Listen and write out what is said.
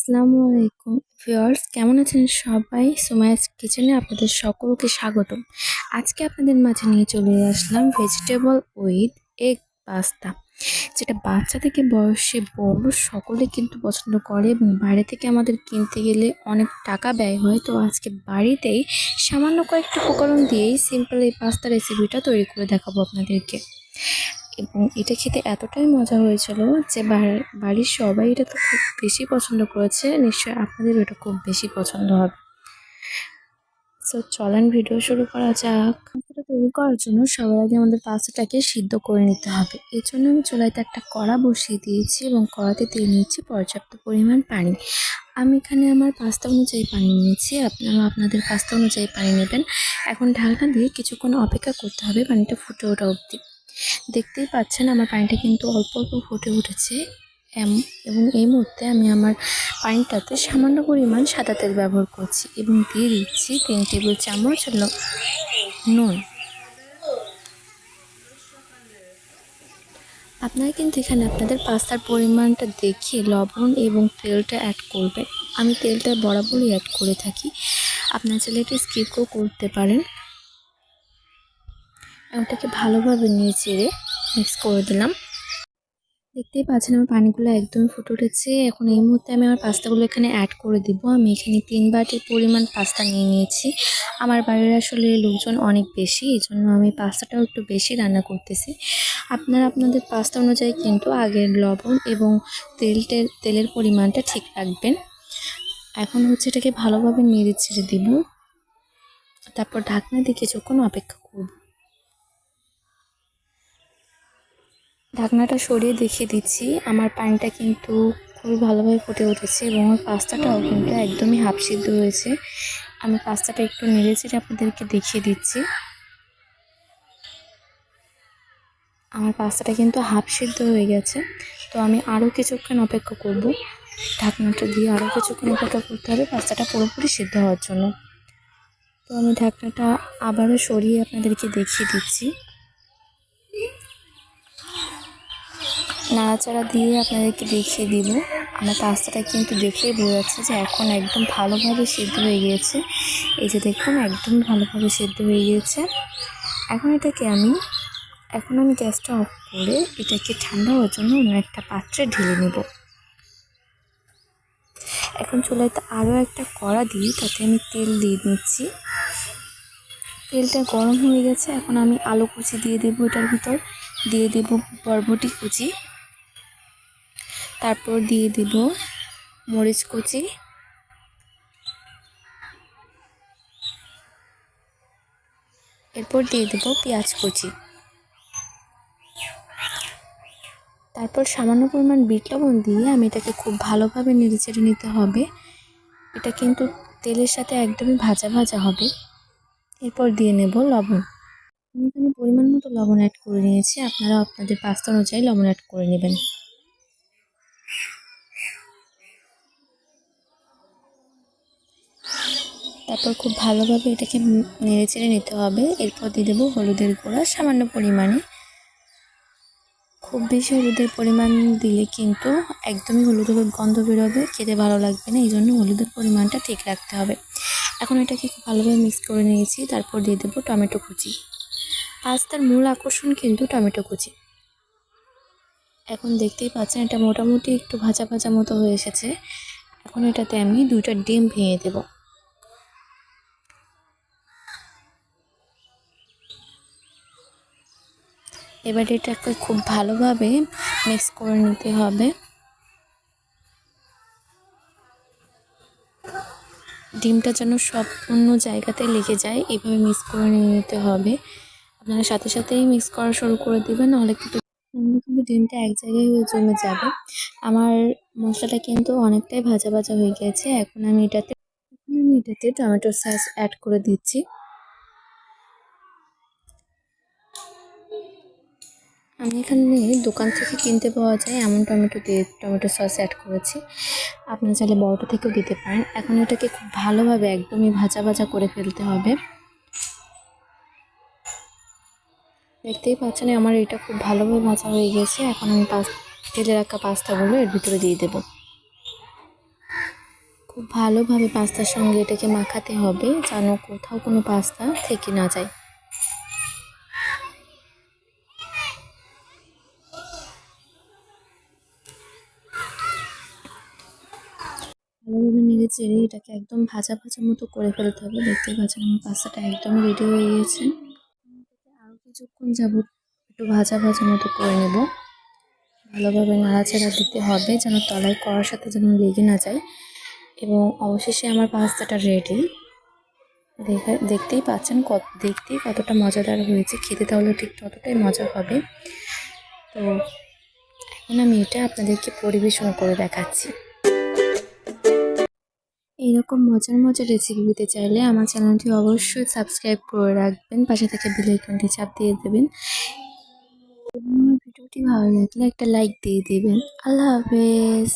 আসসালামু আলাইকুম ভিউয়ার্স, কেমন আছেন সবাই? সুমাইয়াস কিচেনে আপনাদের সকলকে স্বাগতম। আজকে আপনাদের মাঝে নিয়ে চলে আসলাম ভেজিটেবল উইথ এগ পাস্তা, যেটা বাচ্চা থেকে বয়সে বড় সকলে কিন্তু পছন্দ করে এবং বাইরে থেকে আমাদের কিনতে গেলে অনেক টাকা ব্যয় হয়। তো আজকে বাড়িতেই সামান্য কয়েকটা উপকরণ দিয়েই সিম্পল এই পাস্তা রেসিপিটা তৈরি করে দেখাবো আপনাদেরকে। এবং এটা খেতে এতটাই মজা হয়েছিল যে বাড়ির সবাই এটা তো খুব বেশি পছন্দ করেছে। নিশ্চয়ই আপনাদেরও এটা খুব বেশি পছন্দ হবে। সো চলেন ভিডিও শুরু করা যাক। পাস্তাটা তৈরি করার জন্য সবার আগে আমাদের পাস্তাটাকে সিদ্ধ করে নিতে হবে। এর জন্য আমি চুলাতে একটা কড়া বসিয়ে দিয়েছি এবং কড়াতে দিয়ে নিয়েছি পর্যাপ্ত পরিমাণ পানি। আমি এখানে আমার পাস্তা অনুযায়ী পানি নিয়েছি, আপনারা আপনাদের পাস্তা অনুযায়ী পানি নেবেন। এখন ঢাকনা দিয়ে কিছুক্ষণ অপেক্ষা করতে হবে পানিটা ফুটে ওঠা অবধি। দেখতেই পাচ্ছেন আমার পানিটা কিন্তু অল্প অল্প ফুটে উঠেছে। এবং এই মুহূর্তে আমি আমার পানিটাতে সামান্য পরিমাণ সাদা তেল ব্যবহার করছি এবং দিয়ে দিচ্ছি 3 টেবিল চামচ নুন। আপনারা কিন্তু এখানে আপনাদের পাস্তার পরিমাণটা দেখে লবণ এবং তেলটা অ্যাড করবেন। আমি তেলটা বরাবরই অ্যাড করে থাকি, আপনারা চাইলে এটা স্কিপও করতে পারেন। ওটাকে ভালোভাবে নেড়ে মিক্স করে দিলাম। দেখতেই পাচ্ছেন আমার পানিগুলো একদমই ফুটে উঠেছে। এখন এই মুহূর্তে আমি আমার পাস্তাগুলো এখানে অ্যাড করে দিব। আমি এখানে 3 বাটির পরিমাণ পাস্তা নিয়ে নিয়েছি। আমার বাড়ির আসলে লোকজন অনেক বেশি, এই জন্য আমি পাস্তাটাও একটু বেশি রান্না করতেছি। আপনারা আপনাদের পাস্তা অনুযায়ী কিন্তু আগের লবণ এবং তেলের পরিমাণটা ঠিক রাখবেন। এখন হচ্ছে এটাকে ভালোভাবে নেড়ে ছেড়ে দিব, তারপর ঢাকনা দিয়ে কিছুক্ষণ অপেক্ষা করব। ঢাকনাটা সরিয়ে দেখিয়ে দিচ্ছি, আমার পানিটা কিন্তু খুবই ভালোভাবে ফুটে উঠেছে এবং আমার পাস্তাটাও কিন্তু একদমই হাফ সিদ্ধ হয়েছে। আমি পাস্তাটা একটু নেড়েচেড়ে আপনাদেরকে দেখিয়ে দিচ্ছি। আমার পাস্তাটা কিন্তু হাফ সিদ্ধ হয়ে গেছে। তো আমি আরও কিছুক্ষণ অপেক্ষা করব। ঢাকনাটা দিয়ে আরও কিছুক্ষণ অপেক্ষা করতে হবে পাস্তাটা পুরোপুরি সিদ্ধ হওয়ার জন্য। তো আমি ঢাকনাটা আবারও সরিয়ে আপনাদেরকে দেখিয়ে দিচ্ছি। নাড়াচাড়া দিয়ে আপনাদেরকে দেখিয়ে দিব। আমার পাস্তাটা কিন্তু দেখেই বোঝা যাচ্ছে যে এখন একদম ভালোভাবে সিদ্ধ হয়ে গিয়েছে। এই যে দেখুন, একদম ভালোভাবে সিদ্ধ হয়ে গিয়েছে। এখন আমি গ্যাসটা অফ করে এটাকে ঠান্ডা হওয়ার জন্য অন্য একটা পাত্রে ঢেলে নেব। এখন চুলাতে আরও একটা কড়া দিয়ে তাতে আমি তেল দিয়ে নিচ্ছি। তেলটা গরম হয়ে গেছে। এখন আমি আলু কুচি দিয়ে দেবো, এটার ভিতর দিয়ে দেব বরবটি কুচি, তারপর দিয়ে দেব মরিচ কুচি, এরপর দিয়ে দেব পেঁয়াজ কুচি, তারপর সামান্য পরিমাণ বিট লবণ দিয়ে আমি এটাকে খুব ভালোভাবে নেড়েচেড়ে নিতে হবে। এটা কিন্তু তেলের সাথে একদমই ভাজা ভাজা হবে। এরপর দিয়ে নেব লবণ। আমি এখানে পরিমাণ মতো লবণ অ্যাড করে নিয়েছি, আপনারা আপনাদের পাস্তা অনুযায়ী লবণ অ্যাড করে নেবেন। তারপর খুব ভালোভাবে এটাকে নেড়েচেড়ে নিতে হবে। এরপর দিয়ে দেবো হলুদের গুঁড়া সামান্য পরিমাণে। খুব বেশি হলুদের পরিমাণ দিলে কিন্তু একদমই হলুদ হলুদ গন্ধ বেরোবে, খেতে ভালো লাগবে না, এই জন্য হলুদের পরিমাণটা ঠিক রাখতে হবে। এখন এটাকে খুব ভালোভাবে মিক্স করে নিয়েছি। তারপর দিয়ে দেবো টমেটো কুচি। পাস্তার মূল আকর্ষণ কিন্তু টমেটো কুচি। এখন দেখতেই পাচ্ছেন এটা মোটামুটি একটু ভাজা ভাজা মতো হয়ে এসেছে। এখন এটাতে আমি 2টা ডিম ভেঙে দেব। এবার এটাকে খুব ভালোভাবে মিক্স করে নিতে হবে। ডিমটা যেন সম্পূর্ণ জায়গাতে লেগে যায়, এভাবে মিক্স করে নিতে হবে। আপনারা সাথে সাথেই মিক্স করা শুরু করে দেবেন, নাহলে কিন্তু ডিমটা এক জায়গায় হয়ে জমে যাবে। আমার মশলাটা কিন্তু অনেকটাই ভাজা ভাজা হয়ে গেছে। এখন আমি এটাতে টমেটো সস অ্যাড করে দিচ্ছি। আমি এখানে দোকান থেকে কিনতে পাওয়া যায় এমন টমেটো সস অ্যাড করেছি, আপনারা চাইলে বড়টা থেকেও দিতে পারেন। এখন এটাকে খুব ভালোভাবে একদমই ভাজা ভাজা করে ফেলতে হবে। দেখতেই পাচ্ছেন আমার এটা খুব ভালোভাবে ভাজা হয়ে গেছে। এখন আমি তেলে রাখা পাস্তাগুলো এর ভিতরে দিয়ে দেব। খুব ভালোভাবে পাস্তার সঙ্গে এটাকে মাখাতে হবে যেন কোথাও কোনো পাস্তা থেকে না যায়। ভালোভাবে নেড়ে চেড়ে এটাকে একদম ভাজা ভাজা মতো করে ফেলতে হবে। দেখতেই পাচ্ছেন আমার পাস্তাটা একদম রেডি হয়ে গিয়েছে। আরও কিছুক্ষণ যাবত একটু ভাজা ভাজা মতো করে নেব। ভালোভাবে নাড়াচাড়া দিতে হবে যেন তলায় কড়ার সাথে যেন লেগে না যায়। এবং অবশেষে আমার পাস্তাটা রেডি। দেখতেই পাচ্ছেন দেখতেই কতটা মজাদার হয়েছে, খেতে তাহলে ঠিক ততটাই মজা হবে। তো এখন আমি এটা আপনাদেরকে পরিবেশন করে দেখাচ্ছি। এইরকম মজার মজার রেসিপি পেতে চাইলে আমার চ্যানেলটি অবশ্যই সাবস্ক্রাইব করে রাখবেন, পাশে থেকে বেল আইকনটি চাপ দিয়ে দেবেন এবং আমার ভিডিওটি ভালো লাগলে একটা লাইক দিয়ে দেবেন। আল্লাহ হাফেজ।